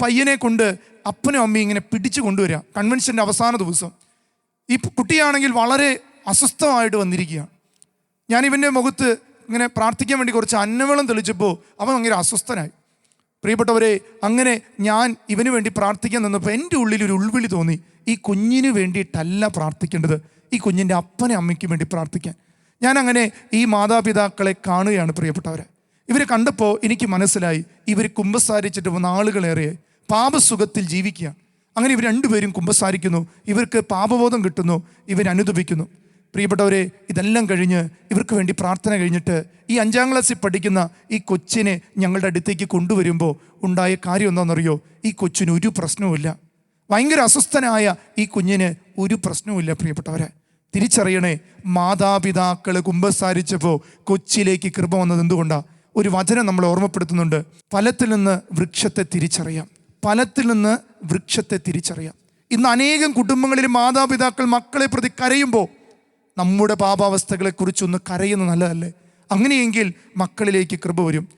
പയ്യനെ കൊണ്ട് അപ്പനും അമ്മയും ഇങ്ങനെ പിടിച്ചു കൊണ്ടുവരിക. കൺവെൻഷൻ്റെ അവസാന ദിവസം ഈ കുട്ടിയാണെങ്കിൽ വളരെ അസ്വസ്ഥമായിട്ട് വന്നിരിക്കുക. ഞാൻ ഇവൻ്റെ മുഖത്ത് ഇങ്ങനെ പ്രാർത്ഥിക്കാൻ വേണ്ടി കുറച്ച് അന്നവെള്ളം തെളിച്ചപ്പോൾ അവൻ ഭയങ്കര അസ്വസ്ഥനായി. പ്രിയപ്പെട്ടവരെ, അങ്ങനെ ഞാൻ ഇവന് വേണ്ടി പ്രാർത്ഥിക്കാൻ നിന്നപ്പോൾ എൻ്റെ ഉള്ളിൽ ഒരു ഉൾവിളി തോന്നി, ഈ കുഞ്ഞിന് വേണ്ടിയിട്ടല്ല പ്രാർത്ഥിക്കേണ്ടത്, ഈ കുഞ്ഞിൻ്റെ അപ്പനെ അമ്മയ്ക്ക് വേണ്ടി പ്രാർത്ഥിക്കാൻ. ഞാൻ അങ്ങനെ ഈ മാതാപിതാക്കളെ കാണുകയാണ് പ്രിയപ്പെട്ടവരെ. ഇവരെ കണ്ടപ്പോൾ എനിക്ക് മനസ്സിലായി, ഇവർ കുമ്പസാരിച്ചിട്ട് നാളുകളേറെ പാപസുഖത്തിൽ ജീവിക്കുക. അങ്ങനെ ഇവർ രണ്ടുപേരും കുമ്പസാരിക്കുന്നു, ഇവർക്ക് പാപബോധം കിട്ടുന്നു, ഇവരനുദപിക്കുന്നു. പ്രിയപ്പെട്ടവരെ, ഇതെല്ലാം കഴിഞ്ഞ് ഇവർക്ക് വേണ്ടി പ്രാർത്ഥന കഴിഞ്ഞിട്ട് ഈ 5ാം ക്ലാസ്സിൽ പഠിക്കുന്ന ഈ കൊച്ചിനെ ഞങ്ങളുടെ അടുത്തേക്ക് കൊണ്ടുവരുമ്പോൾ ഉണ്ടായ കാര്യം എന്താണെന്നറിയോ? ഈ കൊച്ചിന് ഒരു പ്രശ്നവുമില്ല. ഭയങ്കര അസ്വസ്ഥനായ ഈ കുഞ്ഞിന് ഒരു പ്രശ്നവുമില്ല. പ്രിയപ്പെട്ടവരെ, തിരിച്ചറിയണേ, മാതാപിതാക്കൾ കുമ്പസാരിച്ചപ്പോൾ കൊച്ചിലേക്ക് കൃപ വന്നത് എന്തുകൊണ്ടാണ്? ഒരു വചനം നമ്മളെ ഓർമ്മപ്പെടുത്തുന്നുണ്ട്, ഫലത്തിൽ നിന്ന് വൃക്ഷത്തെ തിരിച്ചറിയാം. ഫലത്തിൽ നിന്ന് വൃക്ഷത്തെ തിരിച്ചറിയാം. ഇന്ന് അനേകം കുടുംബങ്ങളിൽ മാതാപിതാക്കൾ മക്കളെ പ്രതി കരയുമ്പോൾ നമ്മുടെ പാപാവസ്ഥകളെക്കുറിച്ചൊന്ന് കരയുന്നത് നല്ലതല്ലേ? അങ്ങനെയെങ്കിൽ മക്കളിലേക്ക് കൃപ വരും.